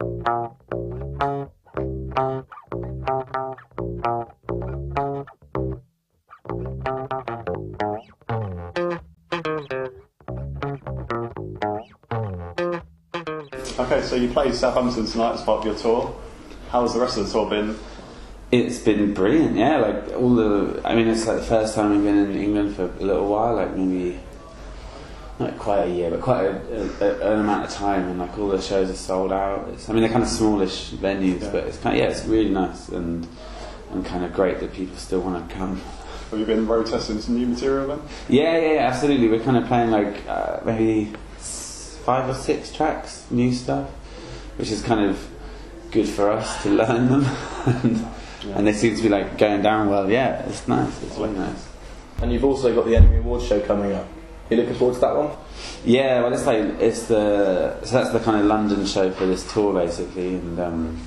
Okay, so you played Southampton tonight as part of your tour. How's the rest of the tour been? It's been brilliant, yeah. Like it's like the first time we've been in England for a little while, like maybe not quite a year, but quite an amount of time, and like all the shows are sold out. They're kind of smallish venues, yeah. But it's really nice and kind of great that people still want to come. Have you been road testing some new material then? Yeah, absolutely. We're kind of playing like maybe 5 or 6 tracks, new stuff, which is kind of good for us to learn them, and they seem to be like going down well. Yeah, it's nice. It's really nice. And you've also got the Enemy Awards show coming up. Are you looking forward to that one? Yeah, well, that's the kind of London show for this tour basically, and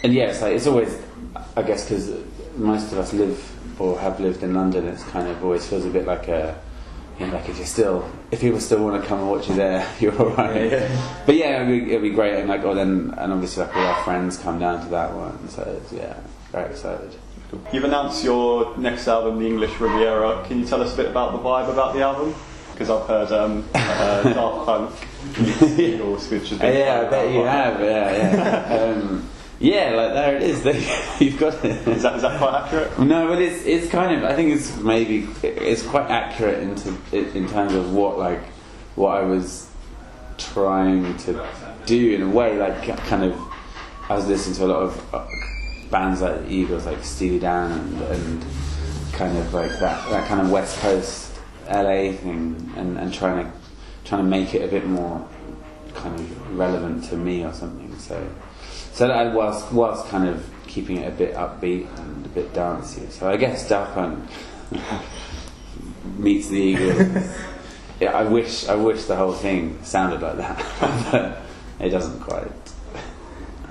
yeah, it's always, I guess, because most of us live or have lived in London, it's kind of always feels a bit like like if people still want to come and watch you there, you're alright. Yeah. But yeah, it'll be great, and obviously like all our friends come down to that one, so yeah, very excited. You've announced your next album, The English Riviera. Can you tell us a bit about the vibe about the album? Because I've heard Daft Punk, Eagles, which has been I bet you have. Yeah. Yeah, like there it is. You've got it. Is that quite accurate? No, but it's kind of. I think it's quite accurate in terms of what I was trying to do in a way. Like kind of, I was listening to a lot of bands like the Eagles, like Steely Dan, and kind of like that kind of West Coast LA thing, and trying to make it a bit more kind of relevant to me or something. So that I was kind of keeping it a bit upbeat and a bit dancey. So I guess Daft Punk meets the Eagles. Yeah, I wish the whole thing sounded like that, but it doesn't quite.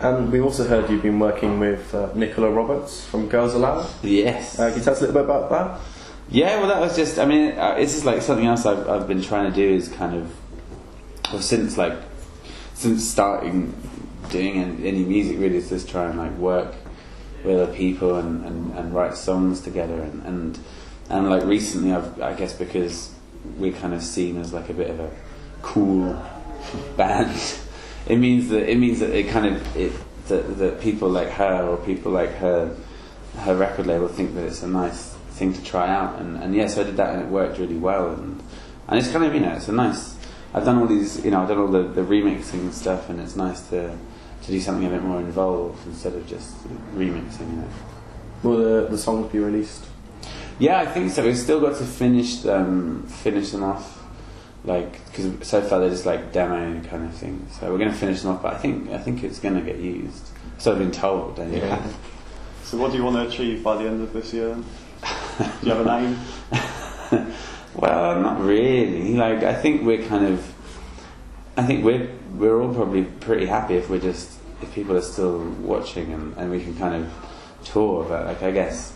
And we also heard you've been working with Nicola Roberts from Girls Aloud. Yes. Can you tell us a little bit about that? Yeah, well, that was just. It's just like something else I've been trying to do is kind of, since starting doing any music really, is just try and like work with other people and write songs together and like recently I guess because we're kind of seen as like a bit of a cool band, it means that it kind of that people like her or people like her record label think that it's a nice thing to try out, and yeah, so I did that and it worked really well, and it's kind of, it's a nice, I've done all these, I've done all the remixing stuff, and it's nice to do something a bit more involved instead of just remixing. Will the songs be released? Yeah, I think so. We've still got to finish them off, like, because so far they're just like demo kind of thing. So we're going to finish them off, but I think it's going to get used. So I've been told. Anyway. Yeah. So what do you want to achieve by the end of this year? Do you have a name? Well, not really. Like, I think we're all probably pretty happy if people are still watching and we can kind of tour. But like, I guess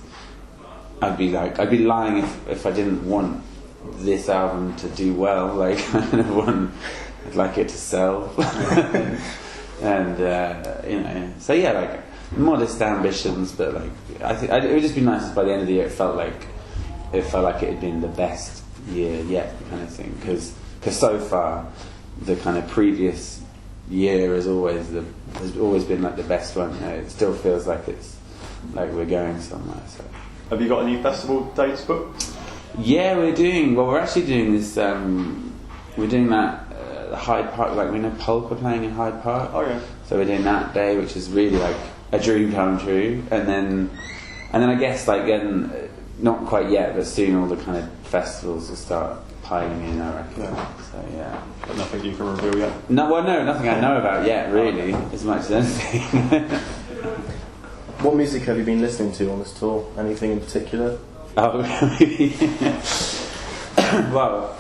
I'd be lying if I didn't want this album to do well. Like, I'd like it to sell. And so yeah, like modest ambitions, but like I think it would just be nice if by the end of the year it felt like it had been the best year yet, kind of thing. Because so far the kind of previous year has always been like the best one. It still feels like it's like we're going somewhere. So. Have you got any festival dates booked? Yeah, we're actually doing this. We're doing that Hyde Park. Like, we know Pulp are playing in Hyde Park. Oh yeah. So we're doing that day, which is really like a dream come true. And then I guess like not quite yet, but soon all the kind of festivals will start piling in, I reckon. Yeah. So yeah. But nothing you can reveal yet? No, nothing I know about yet, really, as much as anything. What music have you been listening to on this tour? Anything in particular? Oh, well,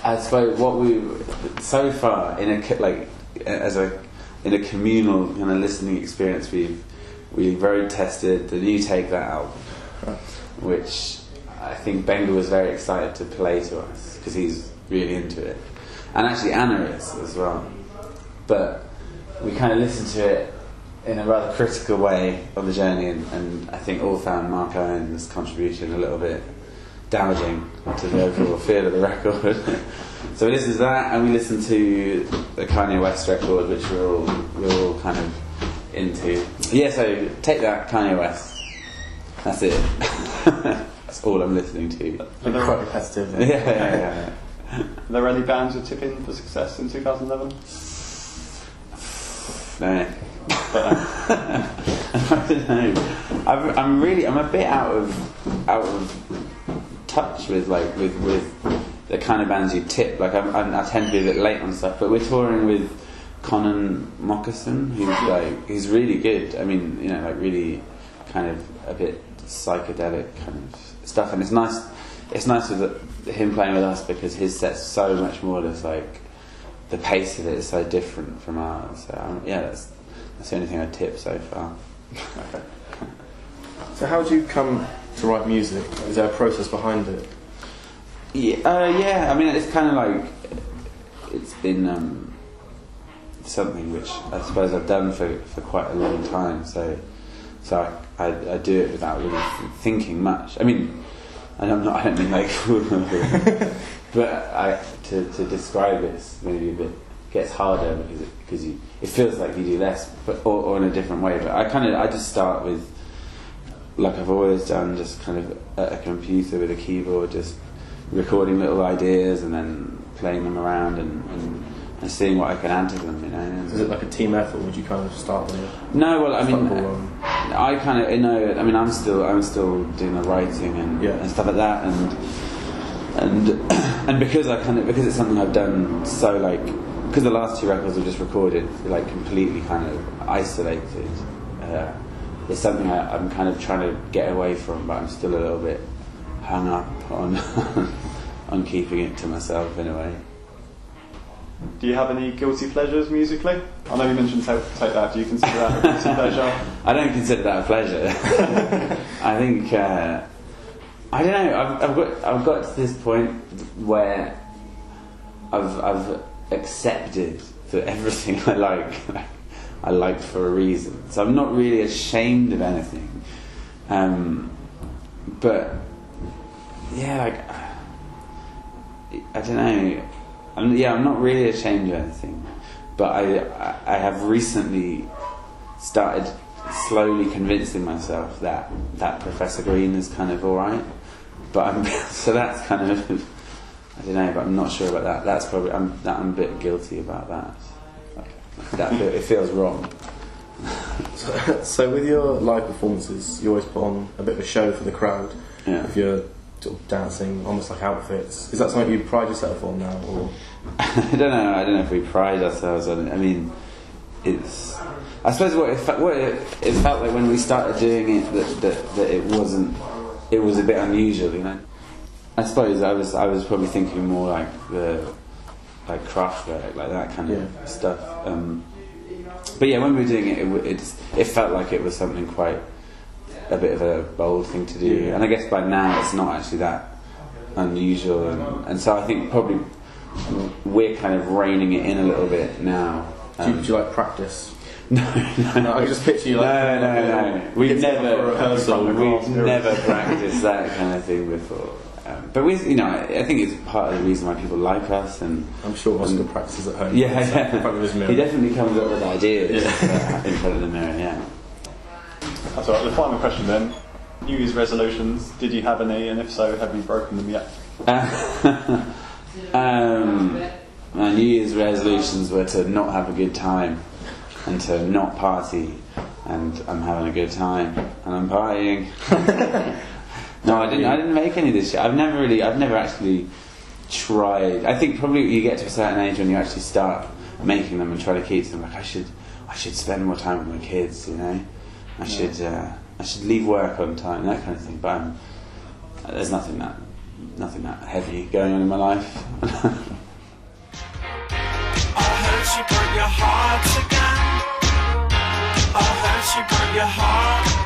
I suppose what so far in a communal kind of listening experience, we've road tested the new Take That album, which I think Benga was very excited to play to us because he's really into it, and actually Anna is as well. But we kind of listened to it in a rather critical way on the journey, and I think all found Mark Owen's contribution a little bit damaging to the overall feel of the record. So we listened to that, and we listened to the Kanye West record, which we're all kind of into. Yeah, so take that, Kanye West. That's it. That's all I'm listening to. Quite repetitive. Yeah. Are there any bands you're tipping for success in 2011? No. I don't know. I'm a bit out of touch with the kind of bands you tip. Like I tend to be a bit late on stuff, but we're touring with Conan Moccasin, who's really good. I mean, really kind of a bit psychedelic kind of stuff, and it's nice. It's nice with him playing with us because his set's so much more just like the pace of it is so different from ours. So that's the only thing I tip so far. Okay. So how do you come to write music? Is there a process behind it? Yeah. I mean, it's kind of like it's been something which I suppose I've done for quite a long time. So I do it without really thinking much. I mean, I don't mean like, but to describe it maybe a bit gets harder because it feels like you do less, or in a different way. But I just start with, like I've always done, just kind of at a computer with a keyboard, just recording little ideas and then playing them around and seeing what I can add to them. Is it like a team effort? Would you kind of start with? No, well, I mean, I kind of I mean, I'm still doing the writing and stuff like that, and because it's something I've done so because the last two records I've just recorded completely kind of isolated. It's something I'm kind of trying to get away from, but I'm still a little bit hung up on on keeping it to myself in a way. Do you have any guilty pleasures musically? I know you mentioned take that. Do you consider that a guilty pleasure? I don't consider that a pleasure. I think I don't know. I've got to this point where I've accepted that everything I like for a reason. So I'm not really ashamed of anything. But yeah, I don't know. I'm not really ashamed of anything, but I have recently started slowly convincing myself that Professor Green is kind of alright, but so that's kind of I don't know, but I'm not sure about that. That's probably I'm a bit guilty about that. It feels wrong. So with your live performances, you always put on a bit of a show for the crowd. Yeah. If you're sort of dancing, almost like outfits. Is that something you pride yourself on now, or? I don't know if we pride ourselves on it. I mean, it's. I suppose what it felt like when we started doing it that it wasn't. It was a bit unusual, I suppose I was probably thinking more like the Kraftwerk, like that kind of stuff. But yeah, when we were doing it, it felt like it was something quite a bit of a bold thing to do, and I guess by now it's not actually that unusual, and so I think probably we're kind of reining it in a little bit now. Do you like practice? No, I can just picture you like no. We've never practiced that kind of thing before. But I think it's part of the reason why people like us, and I'm sure Oscar practices at home. Yeah. In front of his mirror. He definitely comes up with ideas in front of the mirror. Yeah. That's all right. The final question then: New Year's resolutions. Did you have any, and if so, have you broken them yet? My New Year's resolutions were to not have a good time and to not party, and I'm having a good time and I'm partying. No, I didn't make any this year. I've never actually tried. I think probably you get to a certain age when you actually start making them and try to keep them. Like I should spend more time with my kids. I should leave work on time, that kind of thing. But there's nothing that heavy going on in my life. I heard you broke your heart again. I heard you broke your heart.